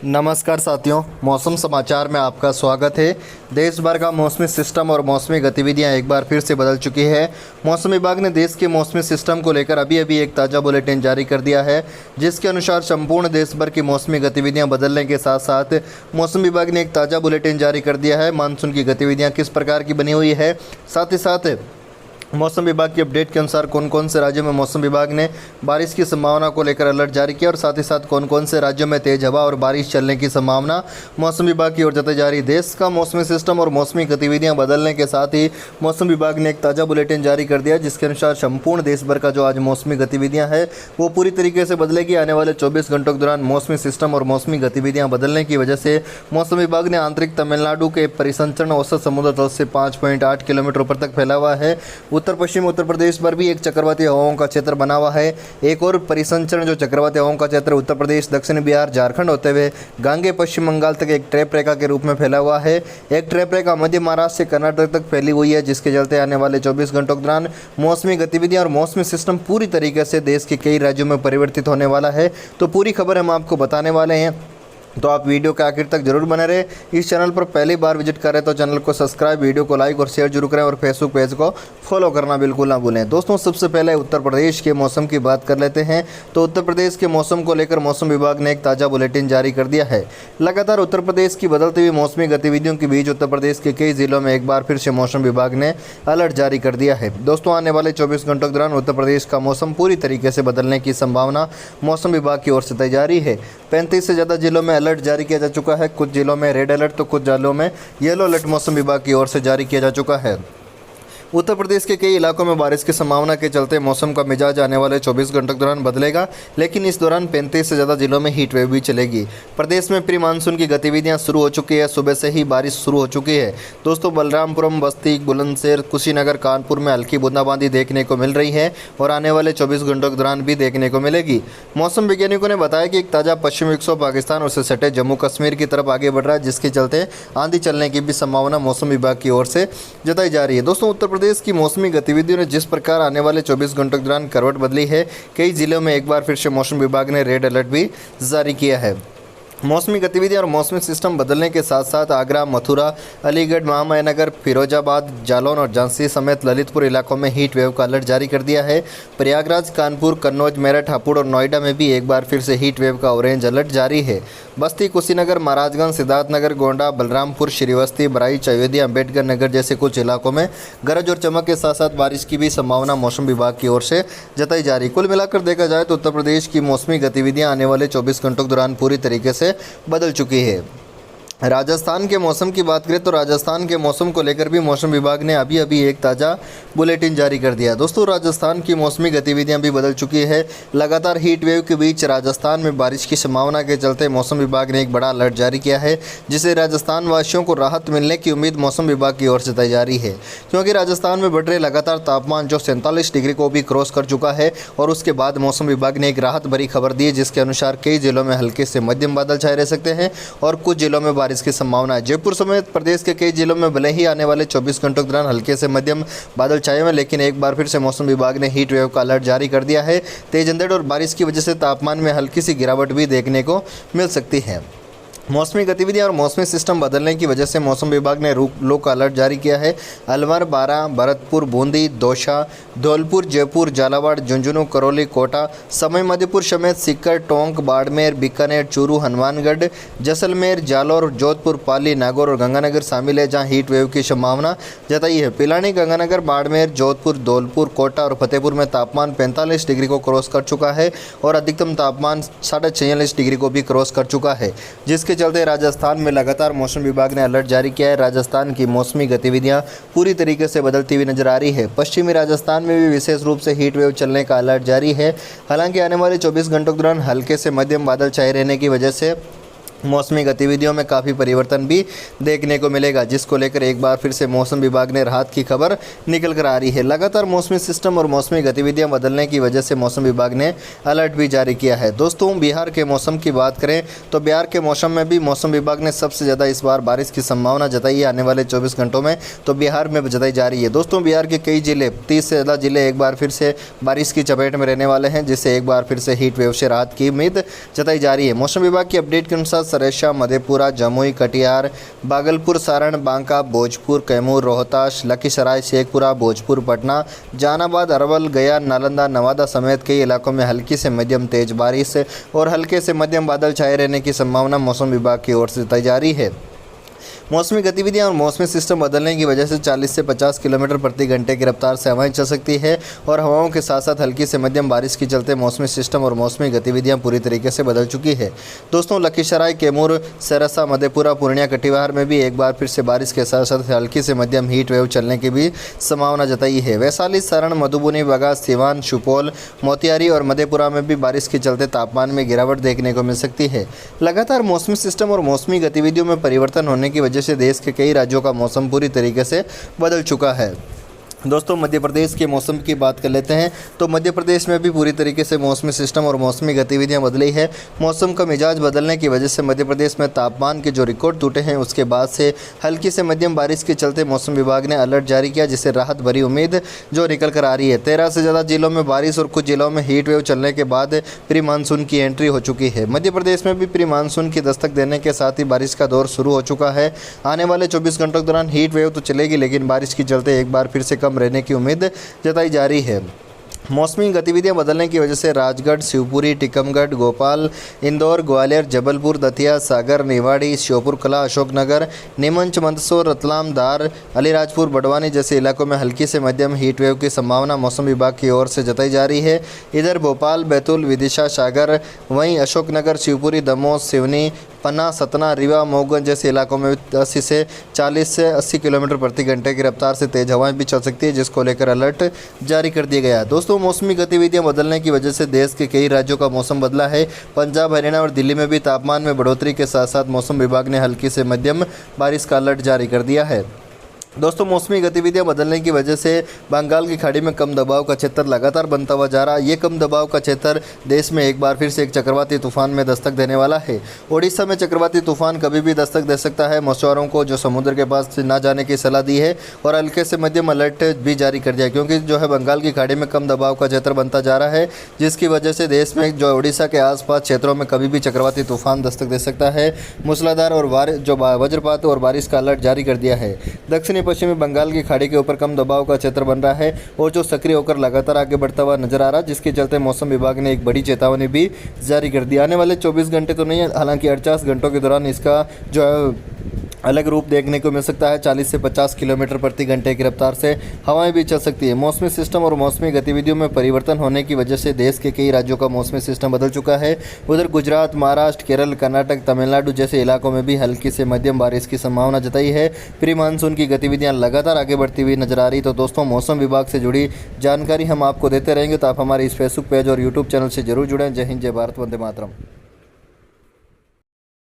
नमस्कार साथियों, मौसम समाचार में आपका स्वागत है। देश भर का मौसमी सिस्टम और मौसमी गतिविधियां एक बार फिर से बदल चुकी है। मौसम विभाग ने देश के मौसमी सिस्टम को लेकर अभी एक ताज़ा बुलेटिन जारी कर दिया है, जिसके अनुसार संपूर्ण देश भर की मौसमी गतिविधियां बदलने के साथ साथ मौसम विभाग ने एक ताज़ा बुलेटिन जारी कर दिया है। मानसून की गतिविधियाँ किस प्रकार की बनी हुई है, साथ ही साथ मौसम विभाग की अपडेट के अनुसार कौन कौन से राज्यों में मौसम विभाग ने बारिश की संभावना को लेकर अलर्ट जारी किया और साथ ही साथ कौन कौन से राज्यों में तेज हवा और बारिश चलने की संभावना मौसम विभाग की ओर जताई जा रही। देश का मौसमी सिस्टम और मौसमी गतिविधियां बदलने के साथ ही मौसम विभाग ने एक ताज़ा बुलेटिन जारी कर दिया, जिसके अनुसार संपूर्ण देश भर का जो आज मौसमी गतिविधियाँ हैं वो पूरी तरीके से बदलेगी। आने वाले 24 घंटों के दौरान मौसमी सिस्टम और मौसमी गतिविधियाँ बदलने की वजह से मौसम विभाग ने आंतरिक तमिलनाडु के परिसंचरण औसत समुद्र तल से 5.8 किलोमीटर ऊपर तक फैला हुआ है। उत्तर पश्चिम उत्तर प्रदेश पर भी एक चक्रवाती हवाओं का क्षेत्र बना हुआ है। एक और परिसंचरण जो चक्रवाती हवाओं का क्षेत्र उत्तर प्रदेश, दक्षिण बिहार, झारखंड होते हुए गांगे पश्चिम बंगाल तक एक ट्रैप रेखा के रूप में फैला हुआ है। एक ट्रैप रेखा मध्य महाराष्ट्र से कर्नाटक तक फैली हुई है, जिसके चलते आने वाले 24 घंटों के दौरान मौसमी गतिविधियां और मौसमी सिस्टम पूरी तरीके से देश के कई राज्यों में परिवर्तित होने वाला है। तो पूरी खबर हम आपको बताने वाले हैं, तो आप वीडियो के आखिर तक जरूर बने रहे। इस चैनल पर पहली बार विजिट करें तो चैनल को सब्सक्राइब, वीडियो को लाइक और शेयर जरूर करें और फेसबुक पेज को फॉलो करना बिल्कुल ना भूलें। दोस्तों, सबसे पहले उत्तर प्रदेश के मौसम की बात कर लेते हैं। तो उत्तर प्रदेश के मौसम को लेकर मौसम विभाग ने एक ताज़ा बुलेटिन जारी कर दिया है। लगातार उत्तर प्रदेश की बदलती हुई मौसमी गतिविधियों के बीच उत्तर प्रदेश के कई जिलों में एक बार फिर से मौसम विभाग ने अलर्ट जारी कर दिया है। दोस्तों, आने वाले 24 घंटों के दौरान उत्तर प्रदेश का मौसम पूरी तरीके से बदलने की संभावना मौसम विभाग की ओर से तय जा रही है। 35 से ज़्यादा जिलों में अलर्ट जारी किया जा चुका है। कुछ जिलों में रेड अलर्ट तो कुछ जिलों में येलो अलर्ट मौसम विभाग की ओर से जारी किया जा चुका है। उत्तर प्रदेश के कई इलाकों में बारिश की संभावना के चलते मौसम का मिजाज आने वाले 24 घंटों के दौरान बदलेगा, लेकिन इस दौरान 35 से ज़्यादा जिलों में हीट वेव भी चलेगी। प्रदेश में प्री मानसून की गतिविधियां शुरू हो चुकी है। सुबह से ही बारिश शुरू हो चुकी है। दोस्तों, बलरामपुरम, बस्ती, बुलंदशहर, कुशीनगर, कानपुर में हल्की बूंदाबांदी देखने को मिल रही है और आने वाले 24 घंटों के दौरान भी देखने को मिलेगी। मौसम वैज्ञानिकों ने बताया कि एक ताज़ा पश्चिमी विक्षोभ पाकिस्तान और उससे सटे जम्मू कश्मीर की तरफ आगे बढ़ रहा है, जिसके चलते आंधी चलने की भी संभावना मौसम विभाग की ओर से जताई जा रही है। दोस्तों, उत्तर प्रदेश की मौसमी गतिविधियों ने जिस प्रकार आने वाले 24 घंटों के दौरान करवट बदली है, कई जिलों में एक बार फिर से मौसम विभाग ने रेड अलर्ट भी जारी किया है। मौसमी गतिविधियां और मौसमी सिस्टम बदलने के साथ साथ आगरा, मथुरा, अलीगढ़, महामायानगर, फिरोजाबाद, जालौन और झांसी समेत ललितपुर इलाकों में हीट वेव का अलर्ट जारी कर दिया है। प्रयागराज, कानपुर, कन्नौज, मेरठ, हापुड़ और नोएडा में भी एक बार फिर से हीट वेव का ऑरेंज अलर्ट जारी है। बस्ती, कुशीनगर, महाराजगंज, सिद्धार्थनगर, गोंडा, बलरामपुर, श्रीवस्ती, बराइच, अयोध्या, अम्बेडकर नगर जैसे कुछ इलाकों में गरज और चमक के साथ साथ बारिश की भी संभावना मौसम विभाग की ओर से जताई जा रही। कुल मिलाकर देखा जाए तो उत्तर प्रदेश की मौसमी गतिविधियां आने वाले 24 घंटों के दौरान पूरी तरीके से बदल चुकी है। राजस्थान के मौसम की बात करें तो राजस्थान के मौसम को लेकर भी मौसम विभाग ने अभी एक ताज़ा बुलेटिन जारी कर दिया। दोस्तों, राजस्थान की मौसमी गतिविधियां भी बदल चुकी है। लगातार हीट वेव के बीच राजस्थान में बारिश की संभावना के चलते मौसम विभाग ने एक बड़ा अलर्ट जारी किया है, जिससे राजस्थान वासियों को राहत मिलने की उम्मीद मौसम विभाग की ओर से तय जा रही है, क्योंकि राजस्थान में बढ़ रहे लगातार तापमान जो 47 डिग्री को भी क्रॉस कर चुका है और उसके बाद मौसम विभाग ने एक राहत भरी खबर दी है, जिसके अनुसार कई जिलों में हल्के से मध्यम बादल छाए रह सकते हैं और कुछ जिलों में बारिश की संभावना है। जयपुर समेत प्रदेश के कई जिलों में भले ही आने वाले 24 घंटों के दौरान हल्के से मध्यम बादल छाए हुए, लेकिन एक बार फिर से मौसम विभाग ने हीट वेव का अलर्ट जारी कर दिया है। तेज अंधेड़ और बारिश की वजह से तापमान में हल्की सी गिरावट भी देखने को मिल सकती है। मौसमी गतिविधियां और मौसमी सिस्टम बदलने की वजह से मौसम विभाग ने लो का अलर्ट जारी किया है। अलवर, बारां, भरतपुर, बूंदी, दौसा, धौलपुर, जयपुर, झालावाड़, झुंझुनू, करौली, कोटा, सवाई माधोपुर समेत सीकर, टोंक, बाड़मेर, बीकानेर, चूरू, हनुमानगढ़, जैसलमेर, जालौर, जोधपुर, पाली, नागौर और गंगानगर शामिल है, जहां हीट वेव की संभावना जताई है। पिलानी, गंगानगर, बाड़मेर, जोधपुर, धौलपुर, कोटा और फतेहपुर में तापमान 45 डिग्री को क्रॉस कर चुका है और अधिकतम तापमान 46.5 डिग्री को भी क्रॉस कर चुका है, जिसके चलते राजस्थान में लगातार मौसम विभाग ने अलर्ट जारी किया है। राजस्थान की मौसमी गतिविधियां पूरी तरीके से बदलती हुई नजर आ रही है। पश्चिमी राजस्थान में भी विशेष रूप से हीट वेव चलने का अलर्ट जारी है। हालांकि आने वाले 24 घंटों के दौरान हल्के से मध्यम बादल छाए रहने की वजह से मौसमी गतिविधियों में काफ़ी परिवर्तन भी देखने को मिलेगा, जिसको लेकर एक बार फिर से मौसम विभाग ने राहत की खबर निकल कर आ रही है। लगातार मौसमी सिस्टम और मौसमी गतिविधियां बदलने की वजह से मौसम विभाग ने अलर्ट भी जारी किया है। दोस्तों, बिहार के मौसम की बात करें तो बिहार के मौसम में भी मौसम विभाग ने सबसे ज़्यादा इस बार बारिश की संभावना जताई है आने वाले 24 घंटों में, तो बिहार में जताई जा रही है। दोस्तों, बिहार के कई जिले 30 से ज़्यादा जिले एक बार फिर से बारिश की चपेट में रहने वाले हैं, जिससे एक बार फिर से हीट वेव से राहत की उम्मीद जताई जा रही है। मौसम विभाग की अपडेट के अनुसार सरेसा, मधेपुरा, जमुई, कटिहार, भागलपुर, सारण, बांका, भोजपुर, कैमूर, रोहतास, लखीसराय, शेखपुरा, भोजपुर, पटना, जहानाबाद, अरवल, गया, नालंदा, नवादा समेत कई इलाकों में हल्की से मध्यम तेज बारिश और हल्के से मध्यम बादल छाए रहने की संभावना मौसम विभाग की ओर से जताई जा रही है। मौसमी गतिविधियां और मौसमी सिस्टम बदलने की वजह से 40 से 50 किलोमीटर प्रति घंटे की रफ्तार से हवाएं चल सकती है और हवाओं के साथ साथ हल्की से मध्यम बारिश के चलते मौसमी सिस्टम और मौसमी गतिविधियां पूरी तरीके से बदल चुकी है। दोस्तों, लखीसराय, कैमूर, सरसा, मधेपुरा, पूर्णिया, कटिहार में भी एक बार फिर से बारिश के साथ साथ हल्की से मध्यम हीट वेव चलने की भी संभावना जताई है। वैशाली, सारण, मधुबनी, बागा, सिवान, सुपौल, मोतिहारी और मधेपुरा में भी बारिश के चलते तापमान में गिरावट देखने को मिल सकती है। लगातार मौसमी सिस्टम और मौसमी गतिविधियों में परिवर्तन होने की वजह से देश के कई राज्यों का मौसम पूरी तरीके से बदल चुका है। दोस्तों, मध्य प्रदेश के मौसम की बात कर लेते हैं तो मध्य प्रदेश में भी पूरी तरीके से मौसमी सिस्टम और मौसमी गतिविधियां बदली है। मौसम का मिजाज बदलने की वजह से मध्य प्रदेश में तापमान के जो रिकॉर्ड टूटे हैं उसके बाद से हल्की से मध्यम बारिश के चलते मौसम विभाग ने अलर्ट जारी किया, जिससे राहत भरी उम्मीद जो निकल कर आ रही है। 13 से ज़्यादा जिलों में बारिश और कुछ जिलों में हीट वेव चलने के बाद प्री मानसून की एंट्री हो चुकी है। मध्य प्रदेश में भी प्री मानसून की दस्तक देने के साथ ही बारिश का दौर शुरू हो चुका है। आने वाले 24 घंटों के दौरान हीट वेव तो चलेगी, लेकिन बारिश के चलते एक बार फिर से कम रहने की उम्मीद जताई जा रही है। मौसमी गतिविधियां बदलने की वजह से राजगढ़, शिवपुरी, टीकमगढ़, भोपाल, इंदौर, ग्वालियर, जबलपुर, दतिया, सागर, निवाड़ी, श्योपुर कला, अशोकनगर, नीमच, मंदसौर, रतलाम, धार, अलीराजपुर, बड़वानी जैसे इलाकों में हल्की से मध्यम हीट वेव की संभावना मौसम विभाग की ओर से जताई जा रही है। इधर भोपाल, बैतूल, विदिशा, सागर, वहीं अशोकनगर, शिवपुरी, दमोह, सिवनी, पन्ना, सतना, रीवा, मऊगंज जैसे इलाकों में 40 से 80 किलोमीटर प्रति घंटे की रफ्तार से तेज हवाएं भी चल सकती है, जिसको लेकर अलर्ट जारी कर दिया गया है। दोस्तों, मौसमी गतिविधियां बदलने की वजह से देश के कई राज्यों का मौसम बदला है। पंजाब, हरियाणा और दिल्ली में भी तापमान में बढ़ोतरी के साथ साथ मौसम विभाग ने हल्की से मध्यम बारिश का अलर्ट जारी कर दिया है। दोस्तों, मौसमी गतिविधियां बदलने की वजह से बंगाल की खाड़ी में कम दबाव का क्षेत्र लगातार बनता हुआ जा रहा है। ये कम दबाव का क्षेत्र देश में एक बार फिर से एक चक्रवाती तूफान में दस्तक देने वाला है। ओडिशा में चक्रवाती तूफान कभी भी दस्तक दे सकता है। मछुआरों को जो समुद्र के पास ना जाने की सलाह दी है और हल्के से मध्यम अलर्ट भी जारी कर दिया, क्योंकि जो है बंगाल की खाड़ी में कम दबाव का क्षेत्र बनता जा रहा है, जिसकी वजह से देश में जो ओडिशा के आसपास क्षेत्रों में कभी भी चक्रवाती तूफान दस्तक दे सकता है। मूसलाधार और वज्रपात और बारिश का अलर्ट जारी कर दिया है। दक्षिणी पश्चिमी बंगाल की खाड़ी के ऊपर कम दबाव का क्षेत्र बन रहा है और जो सक्रिय होकर लगातार आगे बढ़ता हुआ नजर आ रहा है, जिसके चलते मौसम विभाग ने एक बड़ी चेतावनी भी जारी कर दी। आने वाले 24 घंटे तो नहीं है, हालांकि 48 घंटों के दौरान इसका जो है अलग रूप देखने को मिल सकता है। 40 से 50 किलोमीटर प्रति घंटे की रफ्तार से हवाएं भी चल सकती है। मौसमी सिस्टम और मौसमी गतिविधियों में परिवर्तन होने की वजह से देश के कई राज्यों का मौसमी सिस्टम बदल चुका है। उधर गुजरात, महाराष्ट्र, केरल, कर्नाटक, तमिलनाडु जैसे इलाकों में भी हल्की से मध्यम बारिश की संभावना जताई है। प्री मानसून की गतिविधियां लगातार आगे बढ़ती हुई नजर आ रही। तो दोस्तों, मौसम विभाग से जुड़ी जानकारी हम आपको देते रहेंगे, तो आप हमारे इस फेसबुक पेज और यूट्यूब चैनल से जरूर जुड़ें। जय हिंद, जय भारत, वंदे मातरम।